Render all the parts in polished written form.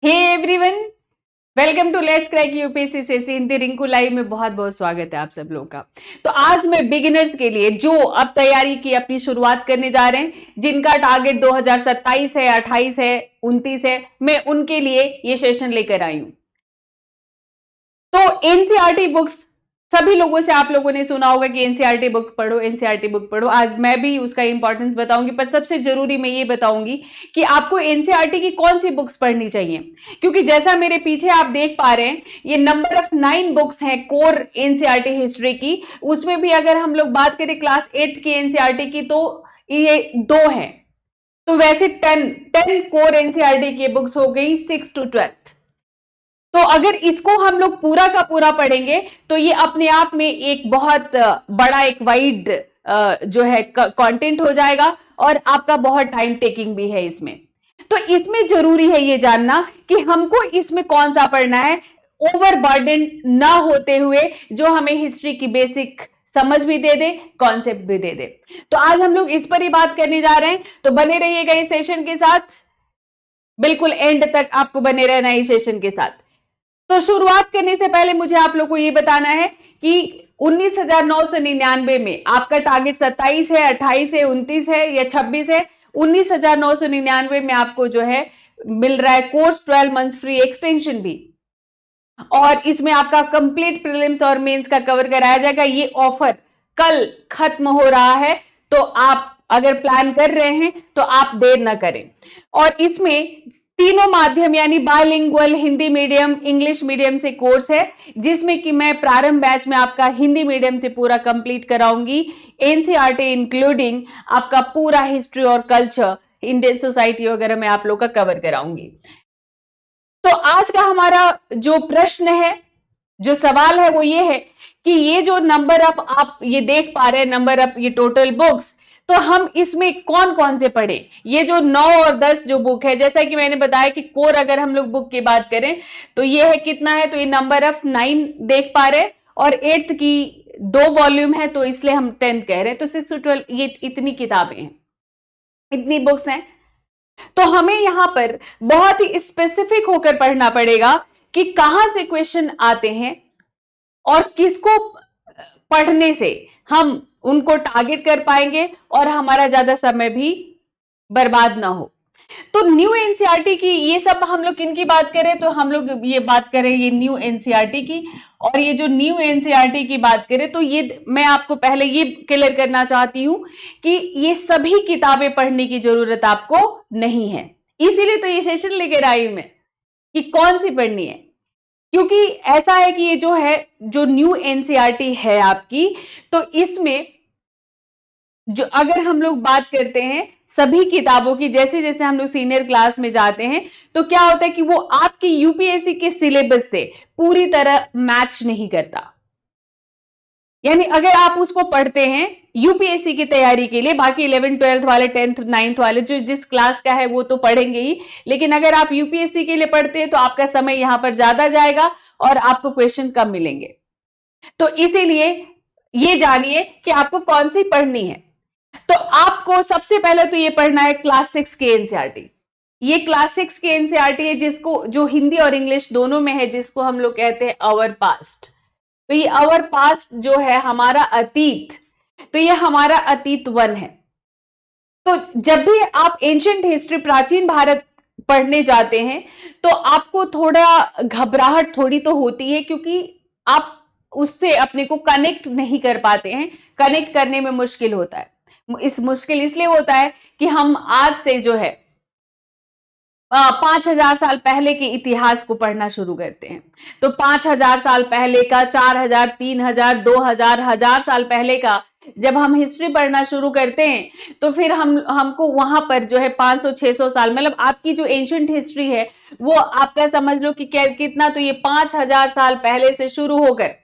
Hey everyone, welcome to let's crack UPSC CSC Hindi. Rinku live में बहुत बहुत स्वागत है आप सब लोगों का। तो आज मैं बिगिनर्स के लिए जो अब तैयारी की अपनी शुरुआत करने जा रहे हैं, जिनका टारगेट 2027 है, 28 है, 29 है, मैं उनके लिए ये सेशन लेकर आई हूं। तो एनसीईआरटी बुक्स, सभी लोगों से आप लोगों ने सुना होगा कि एनसीईआरटी बुक पढ़ो, एनसीईआरटी बुक पढ़ो। आज मैं भी उसका इंपॉर्टेंस बताऊंगी, पर सबसे जरूरी मैं ये बताऊंगी कि आपको एनसीईआरटी की कौन सी बुक्स पढ़नी चाहिए। क्योंकि जैसा मेरे पीछे आप देख पा रहे हैं, ये नंबर ऑफ 9 बुक्स हैं कोर एनसीईआरटी हिस्ट्री की। उसमें भी अगर हम लोग बात करें क्लास 8 की एनसीईआरटी की, तो ये 2 है। तो वैसे 10 कोर एनसीईआरटी की बुक्स हो गई 6 to 12। तो अगर इसको हम लोग पूरा का पूरा पढ़ेंगे तो ये अपने आप में एक बहुत बड़ा एक वाइड जो है कंटेंट हो जाएगा और आपका बहुत टाइम टेकिंग भी है इसमें। तो इसमें जरूरी है ये जानना कि हमको इसमें कौन सा पढ़ना है, ओवरबर्डन ना होते हुए, जो हमें हिस्ट्री की बेसिक समझ भी दे दे, कॉन्सेप्ट भी दे दे। तो आज हम लोग इस पर ही बात करने जा रहे हैं। तो बने रहिएगा इस सेशन के साथ, बिल्कुल एंड तक आपको बने रहना है इस सेशन के साथ। तो शुरुआत करने से पहले मुझे आप लोगों को यह बताना है कि 19,999 में आपका टारगेट 27 है, 28 है, 29 है या 26 है। 19,999 में आपको जो है मिल रहा है कोर्स 12 मंथ्स फ्री एक्सटेंशन भी, और इसमें आपका कंप्लीट प्रीलिम्स और मेंस का कवर कराया जाएगा। ये ऑफर कल खत्म हो रहा है, तो आप अगर प्लान कर रहे हैं तो आप देर ना करें। और इसमें तीनों माध्यम यानी bilingual, Hindi medium, English medium से कोर्स है, जिसमें कि मैं प्रारंभ बैच में आपका हिंदी मीडियम से पूरा कंप्लीट कराऊंगी। एनसीईआरटी इंक्लूडिंग आपका पूरा हिस्ट्री और कल्चर, इंडियन सोसाइटी वगैरह में आप लोग का कवर कराऊंगी। तो आज का हमारा जो प्रश्न है, जो सवाल है, वो ये है कि ये जो नंबर अप आप ये देख पा रहे हैं, नंबर अप ये टोटल बुक्स, तो हम इसमें कौन कौन से पढ़े। ये जो 9 और 10 जो बुक है, जैसा कि मैंने बताया कि कोर अगर हम लोग बुक की बात करें तो ये है कितना है, तो ये नंबर ऑफ 9 देख पा रहे हैं, और 8th की 2 वॉल्यूम है, तो इसलिए हम 10 कह रहे हैं। तो 6 to 12 ये इतनी किताबें हैं, इतनी बुक्स हैं। तो हमें यहां पर बहुत ही स्पेसिफिक होकर पढ़ना पड़ेगा कि कहां से क्वेश्चन आते हैं और किसको पढ़ने से हम उनको टारगेट कर पाएंगे और हमारा ज्यादा समय भी बर्बाद ना हो। तो न्यू एनसीईआरटी की ये सब हम लोग किन की बात करें, तो हम लोग ये बात करें ये न्यू एनसीईआरटी की। और ये जो न्यू एनसीईआरटी की बात करें तो ये मैं आपको पहले ये क्लियर करना चाहती हूं कि ये सभी किताबें पढ़ने की जरूरत आपको नहीं है। इसीलिए तो ये सेशन लेकर आई मैं कि कौन सी पढ़नी है। क्योंकि ऐसा है कि ये जो है, जो न्यू एनसीईआरटी है आपकी, तो इसमें जो अगर हम लोग बात करते हैं सभी किताबों की, जैसे जैसे हम लोग सीनियर क्लास में जाते हैं तो क्या होता है कि वो आपकी यूपीएससी के सिलेबस से पूरी तरह मैच नहीं करता। यानी अगर आप उसको पढ़ते हैं यूपीएससी की तैयारी के लिए, बाकी 11th 12th वाले, 10th 9th वाले जो जिस क्लास का है वो तो पढ़ेंगे ही, लेकिन अगर आप यूपीएससी के लिए पढ़ते हैं तो आपका समय यहां पर ज्यादा जाएगा और आपको क्वेश्चन कम मिलेंगे। तो इसीलिए ये जानिए कि आपको कौन सी पढ़नी है। तो आपको सबसे पहले तो ये पढ़ना है क्लास 6 के एनसीईआरटी। ये क्लास 6 के एनसीईआरटी है, जिसको जो हिंदी और इंग्लिश दोनों में है, जिसको हम लोग कहते हैं आवर पास्ट। तो ये आवर पास्ट जो है हमारा अतीत, तो ये हमारा अतीत 1 है। तो जब भी आप एंशिएंट हिस्ट्री, प्राचीन भारत पढ़ने जाते हैं तो आपको थोड़ा घबराहट थोड़ी तो होती है, क्योंकि आप उससे अपने को कनेक्ट नहीं कर पाते हैं, कनेक्ट करने में मुश्किल होता है। इस मुश्किल इसलिए होता है कि हम आज से जो है 5,000 साल पहले के इतिहास को पढ़ना शुरू करते हैं। तो 5,000 साल पहले का, 4,000, 3,000, 2,000, 1,000 साल पहले का जब हम हिस्ट्री पढ़ना शुरू करते हैं तो फिर हमको वहां पर जो है 500 600 साल, मतलब आपकी जो एंशिएंट हिस्ट्री है वो आपका समझ लो कि कितना, तो ये 5,000 साल पहले से शुरू होकर,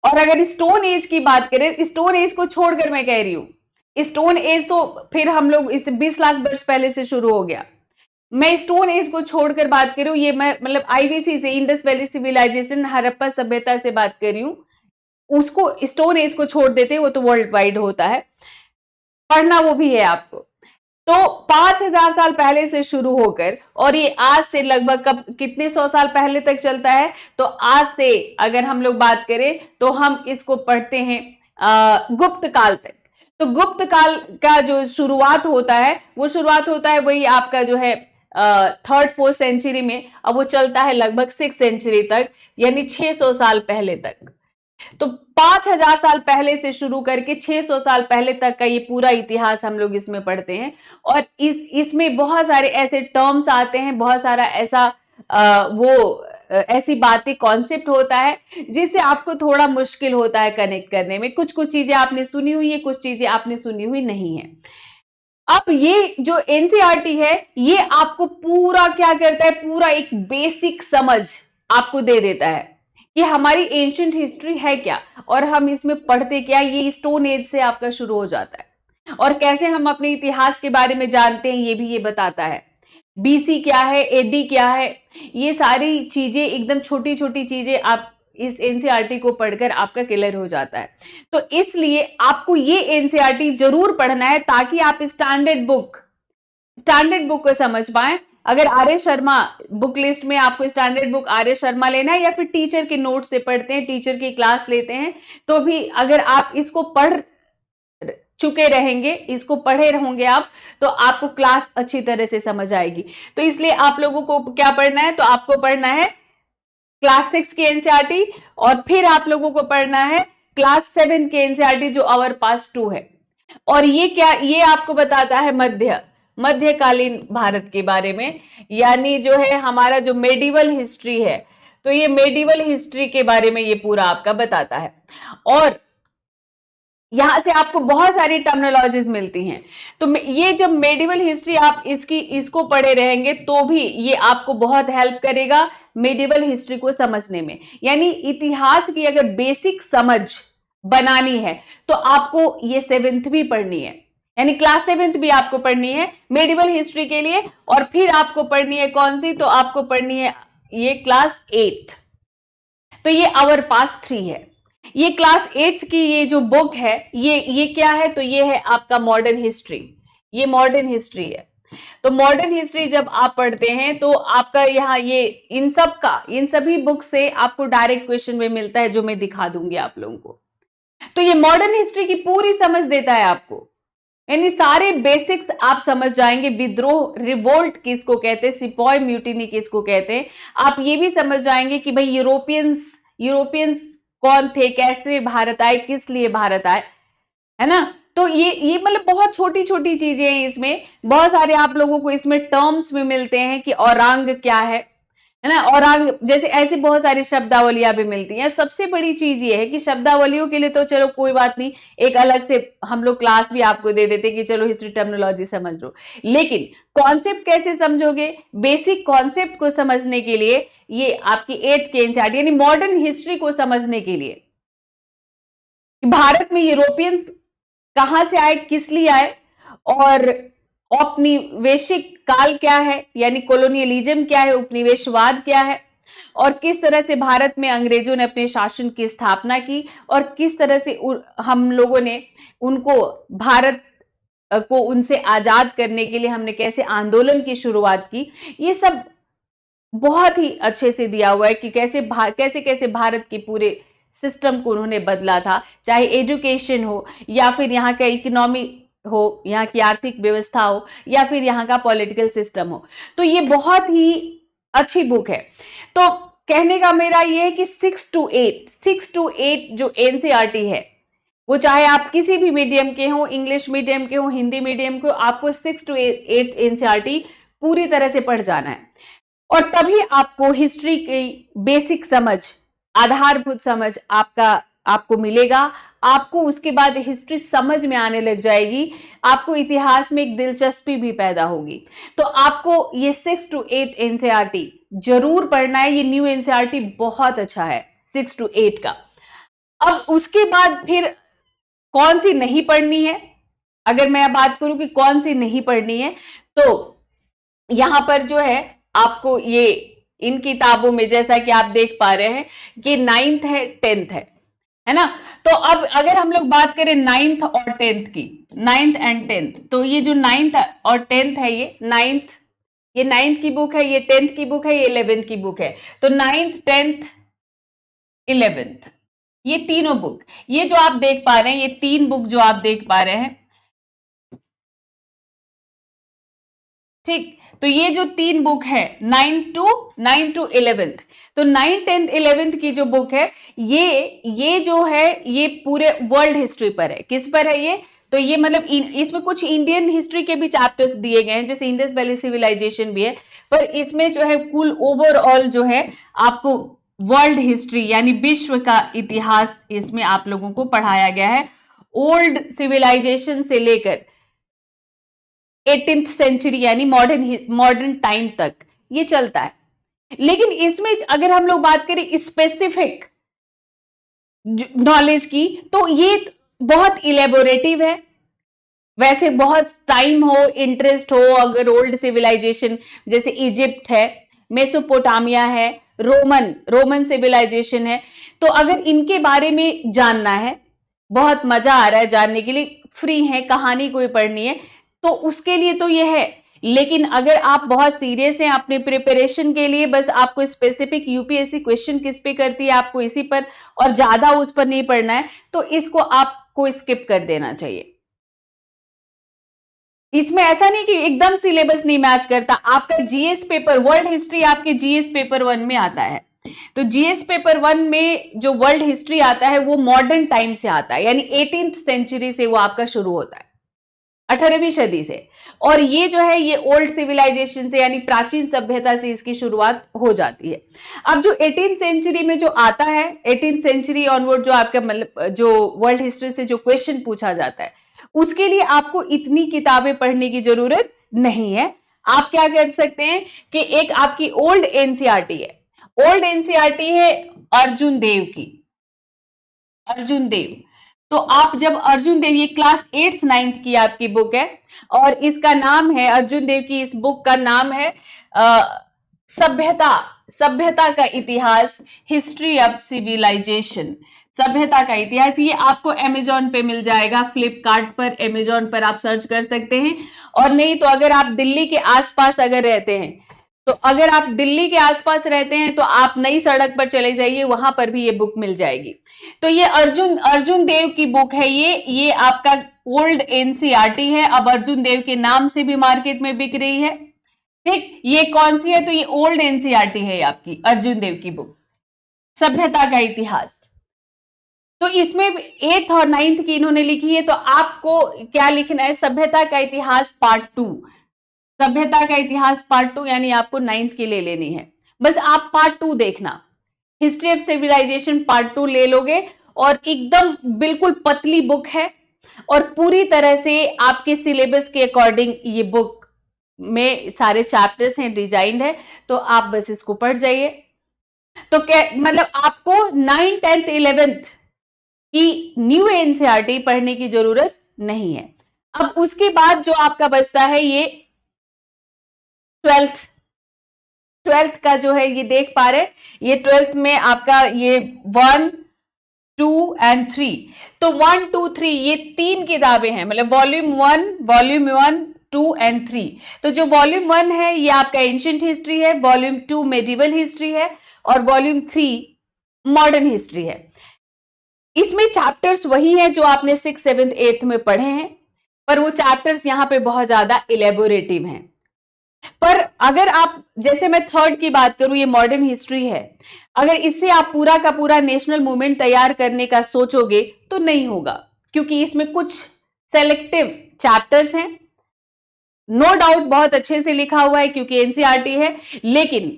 और अगर स्टोन एज की बात करें, स्टोन एज को छोड़कर मैं कह रही हूं, स्टोन एज तो फिर हम लोग इस 20 लाख वर्ष पहले से शुरू हो गया। मैं स्टोन एज को छोड़कर बात कर रही हूँ, ये मैं मतलब आईवीसी से, इंडस वैली सिविलाइजेशन, हड़प्पा सभ्यता से बात कर रही हूँ। उसको, स्टोन एज को छोड़ देते, वो तो वर्ल्ड वाइड होता है, पढ़ना वो भी है आपको। तो 5000 साल पहले से शुरू होकर और ये आज से लगभग कब कितने 100 साल पहले तक चलता है, तो आज से अगर हम लोग बात करें तो हम इसको पढ़ते हैं गुप्त काल तक। तो गुप्त काल का जो शुरुआत होता है वो शुरुआत होता है वही आपका जो है 3rd 4th सेंचुरी में, अब वो चलता है लगभग 6th सेंचुरी तक, यानी 600 साल पहले तक। तो 5000 साल पहले से शुरू करके 600 साल पहले तक का ये पूरा इतिहास हम लोग इसमें पढ़ते हैं। और इसमें बहुत सारे ऐसे टर्म्स आते हैं, बहुत सारा ऐसा ऐसी बातें कॉन्सेप्ट होता है जिससे आपको थोड़ा मुश्किल होता है कनेक्ट करने में। कुछ कुछ चीजें आपने सुनी हुई है, कुछ चीजें आपने सुनी हुई नहीं है। अब ये जो एनसीईआरटी है ये आपको पूरा क्या करता है, पूरा एक बेसिक समझ आपको दे देता है कि हमारी एंशिएंट हिस्ट्री है क्या और हम इसमें पढ़ते क्या। ये स्टोन एज से आपका शुरू हो जाता है और कैसे हम अपने इतिहास के बारे में जानते हैं ये भी ये बताता है। बीसी क्या है, एडी क्या है, ये सारी चीजें एकदम छोटी छोटी चीजें आप इस एनसीईआरटी को पढ़कर आपका क्लियर हो जाता है। तो इसलिए आपको ये एनसीईआरटी जरूर पढ़ना है ताकि आप स्टैंडर्ड बुक को समझ पाए। अगर आर्य शर्मा बुक लिस्ट में आपको स्टैंडर्ड बुक आर्य शर्मा लेना है या फिर टीचर के नोट से पढ़ते हैं, टीचर की क्लास लेते हैं, तो भी अगर आप इसको पढ़ चुके रहेंगे, इसको पढ़े रहोगे आप, तो आपको क्लास अच्छी तरह से समझ आएगी। तो इसलिए आप लोगों को क्या पढ़ना है, तो आपको पढ़ना है क्लास 6 की एनसीईआरटी और फिर आप लोगों को पढ़ना है क्लास 7 की एनसीईआरटी जो आवर पास 2 है। और ये क्या, ये आपको बताता है मध्यकालीन भारत के बारे में, यानी जो है हमारा जो मेडिवल हिस्ट्री है, तो ये मेडिवल हिस्ट्री के बारे में ये पूरा आपका बताता है। और यहां से आपको बहुत सारी टर्मिनोलॉजीज मिलती हैं। तो ये जब मेडिवल हिस्ट्री आप इसको पढ़े रहेंगे तो भी ये आपको बहुत हेल्प करेगा मेडिवल हिस्ट्री को समझने में। यानी इतिहास की अगर बेसिक समझ बनानी है तो आपको ये 7th भी पढ़नी है, यानी क्लास 7th भी आपको पढ़नी है मेडिवल हिस्ट्री के लिए। और फिर आपको पढ़नी है कौन सी, तो आपको पढ़नी है ये क्लास 8। तो ये आवर पास 3 है। ये क्लास 8 की ये जो बुक है ये क्या है, तो ये है आपका मॉडर्न हिस्ट्री। ये मॉडर्न हिस्ट्री है। तो मॉडर्न हिस्ट्री जब आप पढ़ते हैं तो आपका यहाँ ये इन सभी बुक से आपको डायरेक्ट क्वेश्चन में मिलता है जो मैं दिखा दूंगी आप लोगों को। तो ये मॉडर्न हिस्ट्री की पूरी समझ देता है आपको, यानी सारे बेसिक्स आप समझ जाएंगे। विद्रोह, रिवोल्ट किसको कहते हैं, सिपॉय म्यूटिनी किसको कहते हैं, आप ये भी समझ जाएंगे कि भाई यूरोपियंस कौन थे, कैसे भारत आए, किस लिए भारत आए, है ना। तो ये मतलब बहुत छोटी छोटी चीजें हैं इसमें। बहुत सारे आप लोगों को इसमें टर्म्स में मिलते हैं कि औरांग क्या है ना, औरांग जैसे ऐसी बहुत सारी शब्दावलियां भी मिलती हैं। सबसे बड़ी चीज ये है कि शब्दावलियों के लिए तो चलो कोई बात नहीं, एक अलग से हम लोग क्लास भी आपको दे देते कि चलो हिस्ट्री टर्मिनोलॉजी समझ लो, लेकिन कॉन्सेप्ट कैसे समझोगे, बेसिक कॉन्सेप्ट को समझने के लिए ये आपकी 8th की एनसीईआरटी, यानी मॉडर्न हिस्ट्री को समझने के लिए भारत में यूरोपियंस कहां से आए, किस लिए आए, और औपनिवेशिक काल क्या है, यानी कॉलोनियलिज्म क्या है, उपनिवेशवाद क्या है, और किस तरह से भारत में अंग्रेजों ने अपने शासन की स्थापना की, और किस तरह से हम लोगों ने उनको भारत को उनसे आजाद करने के लिए हमने कैसे आंदोलन की शुरुआत की। ये सब बहुत ही अच्छे से दिया हुआ है कि कैसे कैसे भारत के पूरे सिस्टम को उन्होंने बदला था, चाहे एजुकेशन हो या फिर यहाँ का इकोनॉमी हो, यहाँ की आर्थिक व्यवस्था हो या फिर यहाँ का पॉलिटिकल सिस्टम हो। तो ये बहुत ही अच्छी बुक है। तो कहने का मेरा ये है कि 6 to 8 जो एनसीईआरटी है वो चाहे आप किसी भी मीडियम के हो, इंग्लिश मीडियम के हो, हिंदी मीडियम के हो, आपको 6 to 8 एनसीईआरटी पूरी तरह से पढ़ जाना है। और तभी आपको हिस्ट्री की बेसिक समझ, आधारभूत समझ आपको मिलेगा। आपको उसके बाद हिस्ट्री समझ में आने लग जाएगी, आपको इतिहास में एक दिलचस्पी भी पैदा होगी। तो आपको ये 6 to 8 एनसीईआरटी जरूर पढ़ना है। ये न्यू एनसीईआरटी बहुत अच्छा है 6 to 8 का। अब उसके बाद फिर कौन सी नहीं पढ़नी है, अगर मैं बात करूं कि कौन सी नहीं पढ़नी है, तो यहां पर जो है आपको ये इन किताबों में जैसा कि आप देख पा रहे हैं कि 9th है, 10th है। है ना। तो अब अगर हम लोग बात करें 9th और 10th की, 9th एंड 10th, तो ये जो 9th और 10th है, ये 9th की बुक है, ये 10th की बुक है, ये 11th की बुक है। तो 9th 10th 11th, ये तीनों बुक, ये जो आप देख पा रहे हैं, ये तीन बुक जो आप देख पा रहे हैं, ठीक। तो ये जो तीन बुक है 9 टू 11th, तो 9 10th 11th की जो बुक है, ये जो है ये पूरे वर्ल्ड हिस्ट्री पर है। किस पर है ये? तो ये मतलब इसमें कुछ इंडियन हिस्ट्री के भी चैप्टर्स दिए गए हैं, जैसे इंडस वैली सिविलाइजेशन भी है, पर इसमें जो है कुल ओवरऑल जो है आपको वर्ल्ड हिस्ट्री यानी विश्व का इतिहास इसमें आप लोगों को पढ़ाया गया है, ओल्ड सिविलाइजेशन से लेकर 18th सेंचुरी यानी मॉडर्न टाइम तक ये चलता है। लेकिन इसमें अगर हम लोग बात करें स्पेसिफिक नॉलेज की, तो ये बहुत इलेबोरेटिव है। वैसे बहुत टाइम हो, इंटरेस्ट हो, अगर ओल्ड सिविलाइजेशन जैसे इजिप्ट है, मेसोपोटामिया है, रोमन सिविलाइजेशन है, तो अगर इनके बारे में जानना है, बहुत मजा आ रहा है जानने के लिए, फ्री है, कहानी कोई पढ़नी है, तो उसके लिए तो ये है। लेकिन अगर आप बहुत सीरियस हैं अपने प्रिपरेशन के लिए, बस आपको स्पेसिफिक यूपीएससी क्वेश्चन किस पे करती है, आपको इसी पर और ज्यादा उस पर नहीं पढ़ना है, तो इसको आपको स्किप कर देना चाहिए। इसमें ऐसा नहीं कि एकदम सिलेबस नहीं मैच करता, आपका जीएस पेपर, वर्ल्ड हिस्ट्री आपके जीएस पेपर 1 में आता है। तो जीएस पेपर 1 में जो वर्ल्ड हिस्ट्री आता है वो मॉडर्न टाइम से आता है, यानी 18th सेंचुरी से वो आपका शुरू होता है, 18वीं सदी से। और ये जो है ये ओल्ड सिविलाइजेशन से यानी प्राचीन सभ्यता से इसकी शुरुआत हो जाती है। अब जो 18th सेंचुरी में जो आता है, 18th सेंचुरी ऑनवर्ड जो आपका मतलब जो वर्ल्ड हिस्ट्री से जो क्वेश्चन पूछा जाता है, उसके लिए आपको इतनी किताबें पढ़ने की जरूरत नहीं है। आप क्या कर सकते हैं कि एक आपकी ओल्ड एनसीईआरटी है, ओल्ड एनसीईआरटी है अर्जुन देव की, अर्जुन देव। तो आप जब अर्जुन देव, ये क्लास 8th 9th की आपकी बुक है, और इसका नाम है, अर्जुन देव की इस बुक का नाम है सभ्यता का इतिहास, हिस्ट्री ऑफ सिविलाइजेशन, सभ्यता का इतिहास। ये आपको अमेजोन पे मिल जाएगा, फ्लिपकार्ट पर, अमेजोन पर आप सर्च कर सकते हैं। और नहीं तो अगर आप दिल्ली के आसपास अगर रहते हैं, तो अगर आप दिल्ली के आसपास रहते हैं तो आप नई सड़क पर चले जाइए, वहां पर भी ये बुक मिल जाएगी। तो ये अर्जुन देव की बुक है, ये आपका ओल्ड एनसीईआरटी है, अब अर्जुन देव के नाम से भी मार्केट में बिक रही है, ठीक। ये कौन सी है? तो ये ओल्ड एनसीईआरटी है आपकी अर्जुन देव की बुक, सभ्यता का इतिहास। तो इसमें 8th और 9th की इन्होंने लिखी है, तो आपको क्या लिखना है? सभ्यता का इतिहास पार्ट 2, सभ्यता का इतिहास पार्ट 2, यानी आपको 9th की ले लेनी है। बस आप पार्ट 2 देखना, हिस्ट्री ऑफ सिविलाइजेशन पार्ट 2 ले लोगे, और एकदम बिल्कुल पतली बुक है, और पूरी तरह से आपके सिलेबस के अकॉर्डिंग ये बुक में सारे चैप्टर्स हैं, डिजाइंड है, तो आप बस इसको पढ़ जाइए। तो क्या मतलब आपको 9 10th 11th की न्यू एनसीईआरटी पढ़ने की जरूरत नहीं है। अब उसके बाद जो आपका बचता है ये 12th का जो है, ये देख पा रहे, ये 12th में आपका ये 1 2 एंड 3, तो 1 2 3 ये तीन किताबें हैं, मतलब वॉल्यूम 1 2 एंड 3। तो जो वॉल्यूम 1 है ये आपका एंशिएंट हिस्ट्री है, वॉल्यूम 2 मेडिवल हिस्ट्री है, और वॉल्यूम 3 मॉडर्न हिस्ट्री है। इसमें चैप्टर्स वही हैं जो आपने 6th 7th 8th में पढ़े हैं, पर वो चैप्टर्स यहां पे बहुत ज्यादा इलेबोरेटिव हैं। पर अगर आप, जैसे मैं 3rd की बात करूं, ये मॉडर्न हिस्ट्री है, अगर इससे आप पूरा का पूरा नेशनल मूवमेंट तैयार करने का सोचोगे तो नहीं होगा, क्योंकि इसमें कुछ सेलेक्टिव चैप्टर्स हैं। नो डाउट बहुत अच्छे से लिखा हुआ है क्योंकि एनसीईआरटी है, लेकिन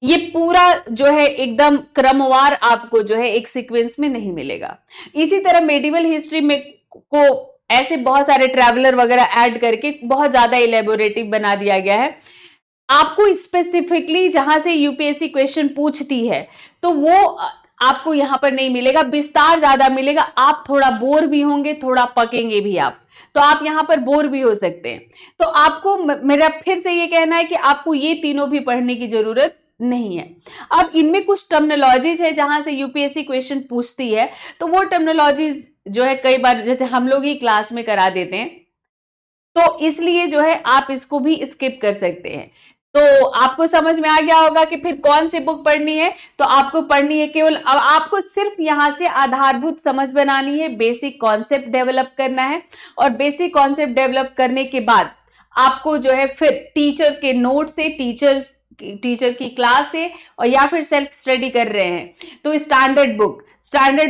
ये पूरा जो है एकदम क्रमवार आपको जो है एक सीक्वेंस में नहीं मिलेगा। इसी तरह मेडिवल हिस्ट्री में को ऐसे बहुत सारे ट्रैवलर वगैरह ऐड करके बहुत ज्यादा इलेबोरेटिव बना दिया गया है। आपको स्पेसिफिकली जहां से यूपीएससी क्वेश्चन पूछती है तो वो आपको यहां पर नहीं मिलेगा, विस्तार ज्यादा मिलेगा। आप थोड़ा बोर भी होंगे, थोड़ा पकेंगे भी आप, तो आप यहां पर बोर भी हो सकते हैं। तो आपको, मेरा फिर से ये कहना है कि आपको ये तीनों भी पढ़ने की जरूरत नहीं है। अब इनमें कुछ टर्मिनोलॉजीज है जहां से यूपीएससी क्वेश्चन पूछती है, तो वो टर्मिनोलॉजीज जो है कई बार जैसे हम लोग ही क्लास में करा देते हैं, तो इसलिए जो है आप इसको भी स्किप कर सकते हैं। तो आपको समझ में आ गया होगा कि फिर कौन सी बुक पढ़नी है। तो आपको पढ़नी है केवल, अब आपको सिर्फ यहां से आधारभूत समझ बनानी है, बेसिक कॉन्सेप्ट डेवलप करना है, और बेसिक कॉन्सेप्ट डेवलप करने के बाद आपको जो है फिर टीचर के नोट से, टीचर की क्लास से, और या फिर सेल्फ स्टडी कर रहे हैं तो स्टैंडर्ड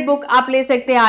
बुक आप ले सकते हैं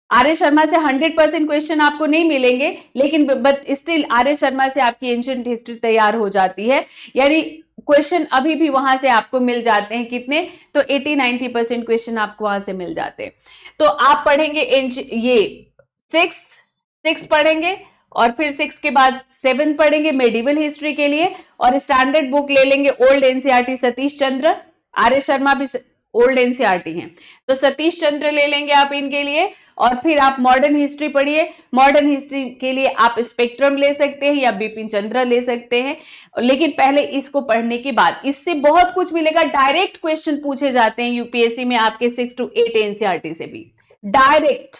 आर्य शर्मा से 100% क्वेश्चन आपको नहीं मिलेंगे, लेकिन बट स्टिल आर्य शर्मा से आपकी एंशिएंट हिस्ट्री तैयार हो जाती है, यानी क्वेश्चन अभी भी वहां से आपको मिल जाते हैं। कितने? तो 80-90% क्वेश्चन आपको वहां से मिल जाते हैं। तो आप पढ़ेंगे ये सिक्स पढ़ेंगे, और फिर 6 के बाद 7 पढ़ेंगे मेडिवल हिस्ट्री के लिए, और स्टैंडर्ड बुक ले लेंगे ओल्ड एनसीईआरटी सतीश चंद्र, आर्य शर्मा भी ओल्ड एनसीईआरटी हैं, तो सतीश चंद्र ले लेंगे आप इनके लिए। और फिर आप मॉडर्न हिस्ट्री पढ़िए, मॉडर्न हिस्ट्री के लिए आप स्पेक्ट्रम ले सकते हैं या बिपिन चंद्र ले सकते हैं, लेकिन पहले इसको पढ़ने के बाद इससे बहुत कुछ मिलेगा। डायरेक्ट क्वेश्चन पूछे जाते हैं यूपीएससी में आपके 6 to 8 एनसीईआरटी से भी डायरेक्ट।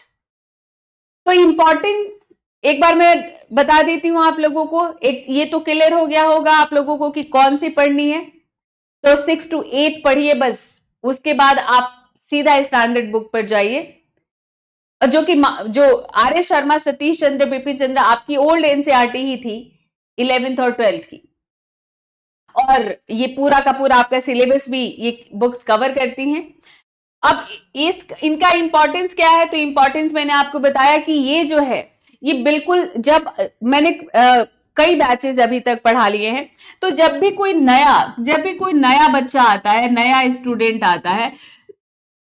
तो इंपॉर्टेंट एक बार मैं बता देती हूं आप लोगों को, एक ये तो क्लियर हो गया होगा आप लोगों को कि कौन सी पढ़नी है। तो 6 to 8 पढ़िए बस, उसके बाद आप सीधा स्टैंडर्ड बुक पर जाइए, जो आर्य शर्मा, सतीश चंद्र, बिपिन चंद्र आपकी ओल्ड एनसीईआरटी ही थी 11th और 12th की, और ये पूरा का पूरा आपका सिलेबस भी ये बुक्स कवर करती हैं। अब इनका इंपॉर्टेंस क्या है? तो इंपॉर्टेंस मैंने आपको बताया कि ये जो है ये बिल्कुल, जब मैंने कई बैचेस अभी तक पढ़ा लिए हैं, तो जब भी कोई नया बच्चा आता है, नया स्टूडेंट आता है,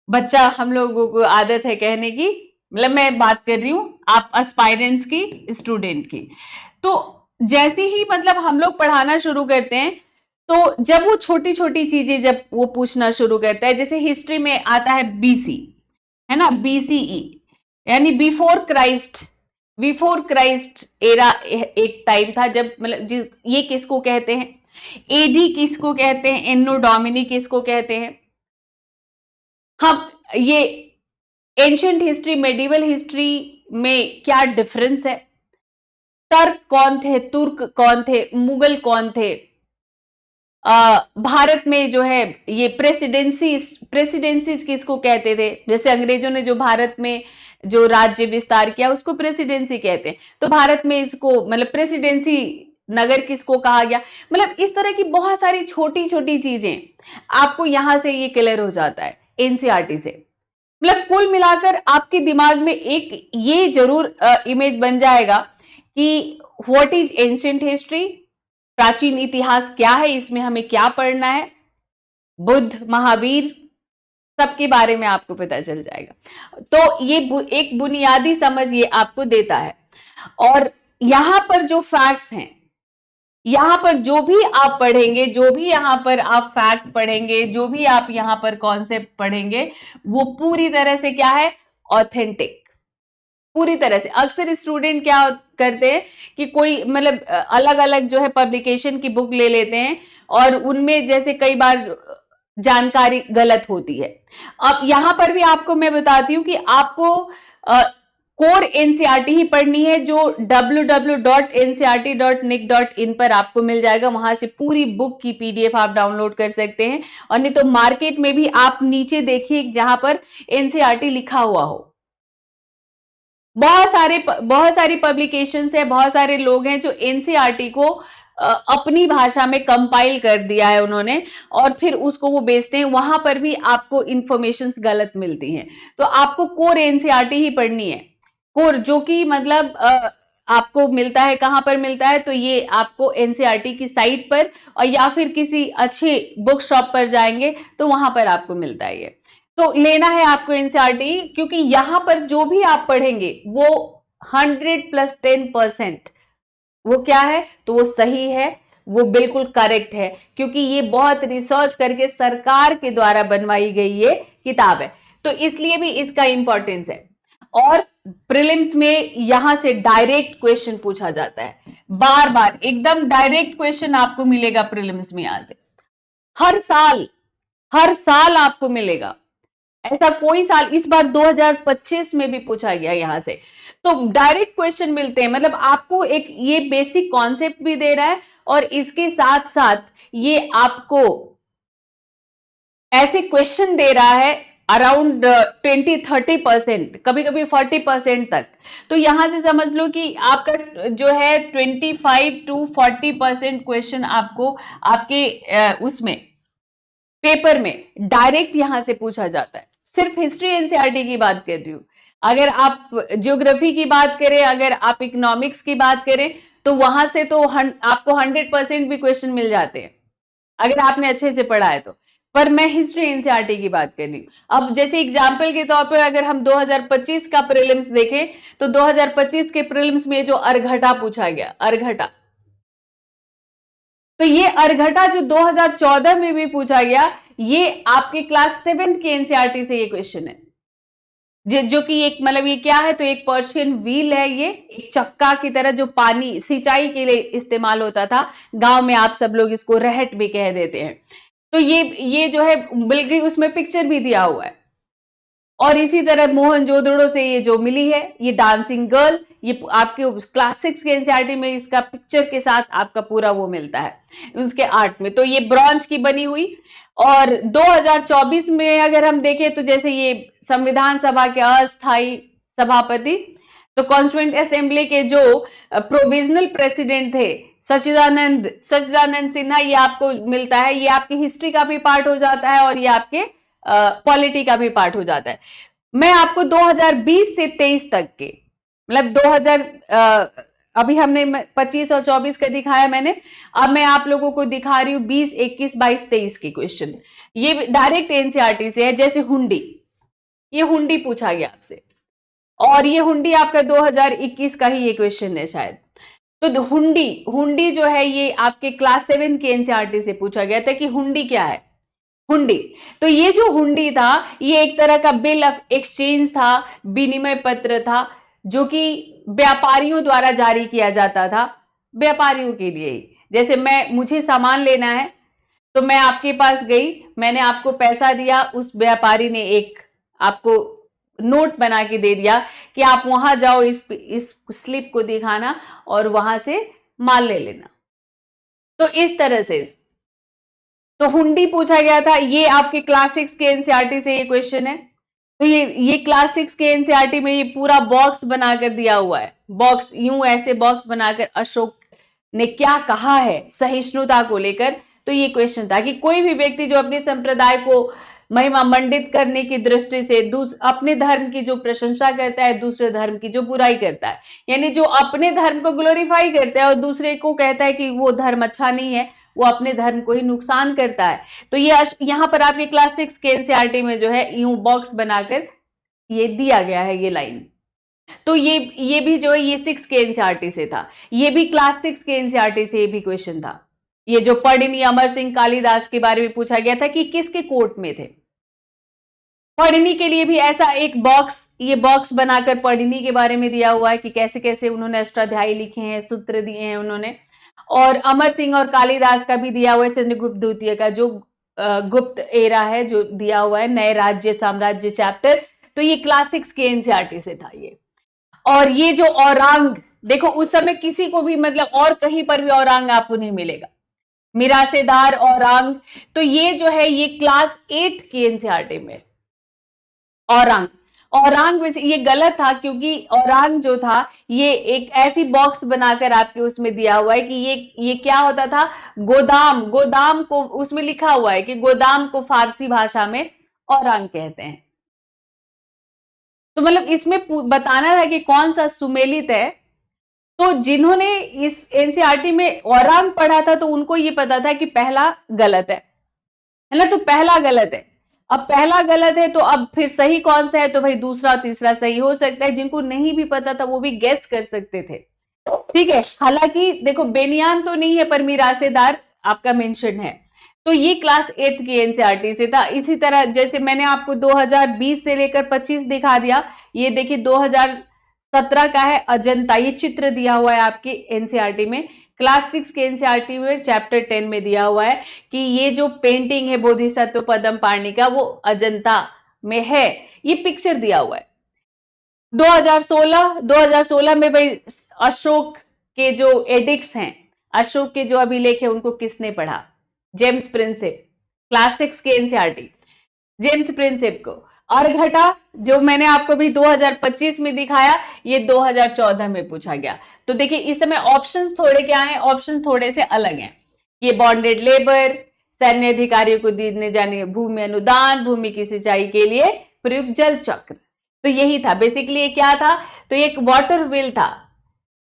बच्चा हम लोगों को आदत है कहने की, मतलब मैं बात कर रही हूं आप एस्पायरेंट्स की, स्टूडेंट की, तो जैसे ही मतलब हम लोग पढ़ाना शुरू करते हैं, तो जब वो छोटी छोटी चीजें जब वो पूछना शुरू करता है, जैसे हिस्ट्री में आता है बीसी, है ना, बीसीई यानी बिफोर क्राइस्ट एरा एक टाइम था जब, मतलब ये किसको कहते हैं, एडी किसको कहते हैं, एन्नो डोमिनी किसको कहते हैं। हम ये एंशिएंट हिस्ट्री, मेडिवल हिस्ट्री में क्या डिफरेंस है, टर्क कौन थे, तुर्क कौन थे, मुगल कौन थे, भारत में जो है ये प्रेसिडेंसीज किसको कहते थे, जैसे अंग्रेजों ने जो भारत में जो राज्य विस्तार किया उसको प्रेसिडेंसी कहते हैं, तो भारत में इसको मतलब प्रेसिडेंसी नगर किसको कहा गया। मतलब इस तरह की बहुत सारी छोटी छोटी चीजें आपको यहां से ये क्लियर हो जाता है एनसीईआरटी से। मतलब कुल मिलाकर आपके दिमाग में एक ये जरूर इमेज बन जाएगा कि व्हाट इज एंशिएंट हिस्ट्री, प्राचीन इतिहास क्या है, इसमें हमें क्या पढ़ना है, बुद्ध, महावीर, सबके बारे में आपको पता चल जाएगा। तो ये एक बुनियादी समझ ये आपको देता है। और यहां पर जो फैक्ट्स हैं, यहां पर जो भी आप पढ़ेंगे, जो भी यहां पर आप फैक्ट पढ़ेंगे, जो भी आप यहां पर कॉन्सेप्ट पढ़ेंगे, वो पूरी तरह से क्या है, ऑथेंटिक, पूरी तरह से। अक्सर स्टूडेंट क्या करते हैं कि कोई मतलब अलग अलग जो है पब्लिकेशन की बुक ले लेते हैं, और उनमें जैसे कई बार जानकारी गलत होती है। अब यहां पर भी आपको मैं बताती हूं कि आपको कोर एनसीईआरटी ही पढ़नी है, जो www.ncrt.nic.in पर आपको मिल जाएगा, वहां से पूरी बुक की पीडीएफ आप डाउनलोड कर सकते हैं। और नहीं तो मार्केट में भी आप नीचे देखिए जहां पर एनसीईआरटी लिखा हुआ हो, बहुत सारी पब्लिकेशंस है, बहुत सारे लोग हैं जो एनसीईआरटी को अपनी भाषा में कंपाइल कर दिया है उन्होंने, और फिर उसको वो बेचते हैं, वहां पर भी आपको इंफॉर्मेशंस गलत मिलती हैं। तो आपको कोर एनसीईआरटी ही पढ़नी है, कोर, जो कि मतलब आपको मिलता है, कहां पर मिलता है, तो ये आपको एनसीईआरटी की साइट पर, और या फिर किसी अच्छे बुक शॉप पर जाएंगे तो वहां पर आपको मिलता है ये। तो लेना है आपको एनसीईआरटी, क्योंकि यहां पर जो भी आप पढ़ेंगे वो 100+10% वो क्या है, तो वो सही है, वो बिल्कुल करेक्ट है, क्योंकि ये बहुत रिसर्च करके सरकार के द्वारा बनवाई गई ये किताब है, तो इसलिए भी इसका इंपॉर्टेंस है। और प्रीलिम्स में यहां से डायरेक्ट क्वेश्चन पूछा जाता है, बार बार एकदम डायरेक्ट क्वेश्चन आपको मिलेगा प्रीलिम्स में यहां से। हर साल आपको मिलेगा, ऐसा कोई साल, इस बार 2025 में भी पूछा गया यहां से। तो डायरेक्ट क्वेश्चन मिलते हैं, मतलब आपको एक ये बेसिक कॉन्सेप्ट भी दे रहा है और इसके साथ साथ ये आपको ऐसे क्वेश्चन दे रहा है अराउंड 20-30%, कभी कभी 40% तक। तो यहां से समझ लो कि आपका जो है 25 to 40% क्वेश्चन आपको आपके उसमें पेपर में डायरेक्ट यहां से पूछा जाता है। सिर्फ हिस्ट्री एनसीईआरटी की बात कर रही हूं। अगर आप ज्योग्राफी की बात करें, अगर आप इकोनॉमिक्स की बात करें, तो वहां से तो आपको 100% भी क्वेश्चन मिल जाते हैं अगर आपने अच्छे से पढ़ा है तो। पर मैं हिस्ट्री एनसीईआरटी की बात कर रही हूं। अब जैसे एग्जाम्पल के तौर पर अगर हम 2025 का प्रीलिम्स देखें, तो 2025 के प्रीलिम्स में जो अर्घटा पूछा गया, अर्घटा, तो ये अर्घटा जो 2014 में भी पूछा गया, ये आपके क्लास 7 के एनसीईआरटी से ये क्वेश्चन है। जो कि एक मतलब ये क्या है, तो एक पर्शियन व्हील है, ये एक चक्का की तरह जो पानी सिंचाई के लिए इस्तेमाल होता था। गांव में आप सब लोग इसको रहट भी कह देते हैं। तो ये जो है, बल्कि उसमें पिक्चर भी दिया हुआ है। और इसी तरह मोहनजोदड़ो से ये जो मिली है, ये डांसिंग गर्ल, ये आपके क्लास 6 के एनसीईआरटी में इसका पिक्चर के साथ आपका पूरा वो मिलता है उसके आर्ट में। तो ये ब्रॉन्ज की बनी हुई। और 2024 में अगर हम देखें, तो जैसे ये संविधान सभा के अस्थायी सभापति, तो कॉन्स्टिट्यूएंट असेंबली के जो प्रोविजनल प्रेसिडेंट थे सच्चिदानंद सिन्हा, ये आपको मिलता है। ये आपकी हिस्ट्री का भी पार्ट हो जाता है और ये आपके पॉलिटी का भी पार्ट हो जाता है। मैं आपको 2020 से 23 तक के, मतलब 2000 अभी हमने 25 और 24 का दिखाया मैंने, अब मैं आप लोगों को दिखा रही हूँ 20, 21, 22, 23 के क्वेश्चन। ये डायरेक्ट एनसीईआरटी से है। जैसे हुंडी, ये हुंडी पूछा गया आपसे, और ये हुंडी आपका 2021 का ही ये क्वेश्चन है शायद। तो हुंडी जो है, ये आपके क्लास 7 के एनसीईआरटी से पूछा गया था कि हुंडी क्या है। हुंडी, तो ये जो हुंडी था, ये एक तरह का बिल ऑफ एक्सचेंज था, विनिमय पत्र था, जो कि व्यापारियों द्वारा जारी किया जाता था, व्यापारियों के लिए ही। जैसे मुझे सामान लेना है, तो मैं आपके पास गई, मैंने आपको पैसा दिया, उस व्यापारी ने एक आपको नोट बना के दे दिया कि आप वहां जाओ, इस स्लिप को दिखाना और वहां से माल ले लेना। तो इस तरह से तो हुंडी पूछा गया था। ये आपके क्लास 6 के एनसीईआरटी से ये क्वेश्चन है। तो ये क्लास 6 के एनसीईआरटी में ये पूरा बॉक्स बनाकर दिया हुआ है। बॉक्स, यूं ऐसे बॉक्स बनाकर अशोक ने क्या कहा है सहिष्णुता को लेकर। तो ये क्वेश्चन था कि कोई भी व्यक्ति जो अपने संप्रदाय को महिमा मंडित करने की दृष्टि से अपने धर्म की जो प्रशंसा करता है, दूसरे धर्म की जो बुराई करता है, यानी जो अपने धर्म को ग्लोरीफाई करता है और दूसरे को कहता है कि वो धर्म अच्छा नहीं है, वो अपने धर्म को ही नुकसान करता है। तो ये यहां पर आपके क्लास 6 के एनसीईआरटी में जो है यूं बॉक्स बनाकर ये दिया गया है, ये लाइन। तो ये भी जो है, ये 6 के एनसीईआरटी से था। ये भी क्लास 6 के एनसीईआरटी से ये भी क्वेश्चन था। ये जो पढ़नी अमर सिंह कालिदास के बारे में पूछा गया था कि किसके कोर्ट में थे। पढ़नी के लिए भी ऐसा एक बॉक्स, ये बॉक्स बनाकर पढ़नी के बारे में दिया हुआ है कि कैसे कैसे उन्होंने अष्टाध्यायी लिखे हैं, सूत्र दिए हैं उन्होंने। और अमर सिंह और कालिदास का भी दिया हुआ है, चंद्रगुप्त द्वितीय का जो गुप्त एरा है जो दिया हुआ है, नए राज्य साम्राज्य चैप्टर। तो ये क्लास 6 के एनसीईआरटी से था ये। और ये जो औरंग, देखो उस समय किसी को भी, मतलब और कहीं पर भी औरंग आपको नहीं मिलेगा, मिरासेदार औरंग। तो ये जो है, ये क्लास 8 की एनसीईआरटी में औरंग। औरंग वैसे ये गलत था, क्योंकि औरंग जो था, ये एक ऐसी बॉक्स बनाकर आपके उसमें दिया हुआ है कि ये क्या होता था, गोदाम को उसमें लिखा हुआ है कि गोदाम को फारसी भाषा में औरंग कहते हैं। तो मतलब इसमें बताना था कि कौन सा सुमेलित है। तो जिन्होंने इस एनसीईआरटी में औरंग पढ़ा था, तो उनको ये पता था कि पहला गलत है ना, तो पहला गलत है। अब पहला गलत है, तो अब फिर सही कौन सा है, तो भाई दूसरा तीसरा सही हो सकता है। जिनको नहीं भी पता था वो भी गेस कर सकते थे, ठीक है। हालांकि देखो बेनियान तो नहीं है, पर मिरासेदार आपका मेंशन है। तो ये क्लास 8 की एनसीईआरटी से था। इसी तरह जैसे मैंने आपको 2020 से लेकर 25 दिखा दिया, ये देखिए 2017 का है अजंता, ये चित्र दिया हुआ है आपकी एनसीईआरटी में, क्लास 6 के एनसीईआरटी में चैप्टर 10 में दिया हुआ है कि ये जो पेंटिंग है बोधिसत्व पद्म पाणि का वो अजंता में है, ये पिक्चर दिया हुआ है। 2016 में भाई अशोक के जो एडिक्ट्स हैं, अशोक के जो अभिलेख है उनको किसने पढ़ा? जेम्स प्रिंसेप, क्लास 6 के एनसीईआरटी, जेम्स प्रिंसेप को। अर्घटा जो मैंने आपको भी 2025 में दिखाया, ये 2014 में पूछा गया। तो देखिए इस समय ऑप्शंस थोड़े क्या हैं, ऑप्शन थोड़े से अलग हैं। ये बॉन्डेड लेबर, सैन्य अधिकारियों को दिए जाने भूमि अनुदान, भूमि की सिंचाई के लिए प्रयुक्त जल चक्र, तो यही था बेसिकली। ये क्या था? तो एक वाटर व्हील था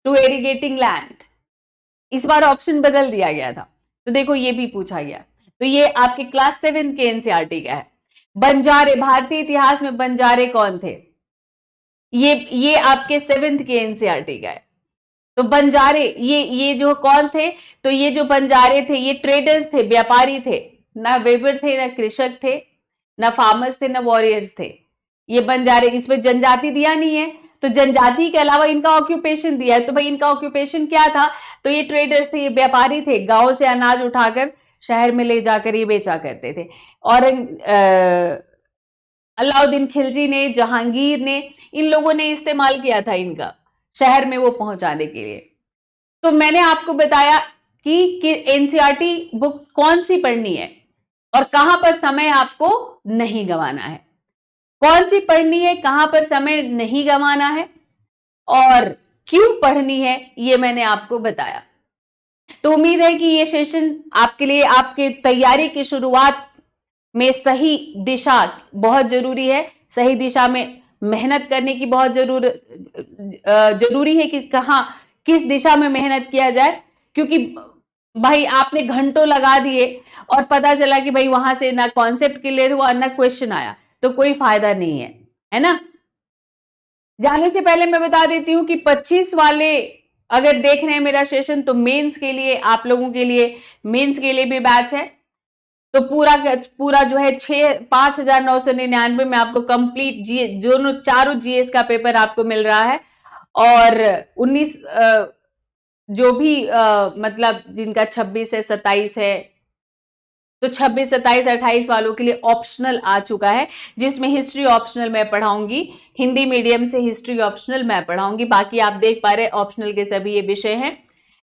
टू इरिगेटिंग लैंड। इस बार ऑप्शन बदल दिया गया था, तो देखो ये भी पूछा गया। तो ये आपके क्लास 7 के एनसीईआरटी का है। बंजारे, भारतीय इतिहास में बंजारे कौन थे? ये आपके 7th के एनसीईआरटी का है। तो बंजारे ये जो कौन थे? तो ये जो बंजारे थे ये ट्रेडर्स थे, व्यापारी थे, ना वेबर थे, ना कृषक थे, ना फार्मर्स थे, ना वॉरियर्स थे। ये बंजारे, इसमें जनजाति दिया नहीं है, तो जनजाति के अलावा इनका ऑक्यूपेशन दिया है। तो भाई इनका ऑक्यूपेशन क्या था? तो ये ट्रेडर्स थे, ये व्यापारी थे, गांव से अनाज उठाकर शहर में ले जाकर ये बेचा करते थे। और अलाउद्दीन खिलजी ने, जहांगीर ने, इन लोगों ने इस्तेमाल किया था इनका शहर में वो पहुंचाने के लिए। तो मैंने आपको बताया कि एनसीईआरटी बुक्स कौन सी पढ़नी है और कहां पर समय आपको नहीं गंवाना है, कौन सी पढ़नी है, कहां पर समय नहीं गंवाना है और क्यों पढ़नी है, ये मैंने आपको बताया। तो उम्मीद है कि ये सेशन आपके लिए, आपके तैयारी की शुरुआत में सही दिशा बहुत जरूरी है, सही दिशा में मेहनत करने की बहुत जरूरी है कि कहाँ किस दिशा में मेहनत किया जाए। क्योंकि भाई आपने घंटों लगा दिए और पता चला कि भाई वहां से ना कॉन्सेप्ट क्लियर हुआ ना क्वेश्चन आया, तो कोई फायदा नहीं है ना। जाने से पहले मैं बता देती हूँ कि 25 वाले अगर देख रहे हैं मेरा सेशन, तो मेंस के लिए, आप लोगों के लिए मेंस के लिए भी बैच है। तो पूरा जो है 5,999 में आपको कंप्लीट चारों जीएस का पेपर आपको मिल रहा है। और 19 जो भी मतलब जिनका 26 है, 27 है, तो 26, 27, 28 वालों के लिए ऑप्शनल आ चुका है, जिसमें हिस्ट्री ऑप्शनल मैं पढ़ाऊंगी, हिंदी मीडियम से हिस्ट्री ऑप्शनल मैं पढ़ाऊंगी। बाकी आप देख पा रहे ऑप्शनल के सभी ये विषय हैं।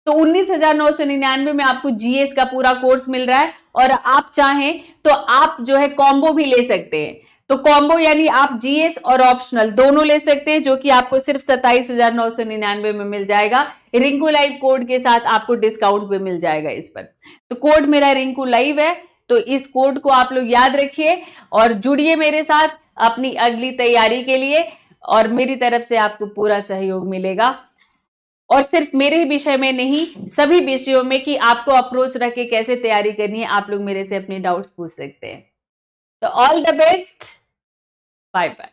तो 19,999 में आपको जीएस का पूरा कोर्स मिल रहा है। और आप चाहें तो आप जो है कॉम्बो भी ले सकते हैं। तो कॉम्बो यानी आप जीएस और ऑप्शनल दोनों ले सकते हैं, जो कि आपको सिर्फ 27,999 में मिल जाएगा। रिंकू लाइव कोड के साथ आपको डिस्काउंट भी मिल जाएगा इस पर। तो कोड मेरा रिंकू लाइव है, तो इस कोड को आप लोग याद रखिए और जुड़िए मेरे साथ अपनी अगली तैयारी के लिए, और मेरी तरफ से आपको पूरा सहयोग मिलेगा। और सिर्फ मेरे विषय में नहीं, सभी विषयों में कि आपको अप्रोच रख के कैसे तैयारी करनी है, आप लोग मेरे से अपने डाउट्स पूछ सकते हैं। तो all the best, bye bye.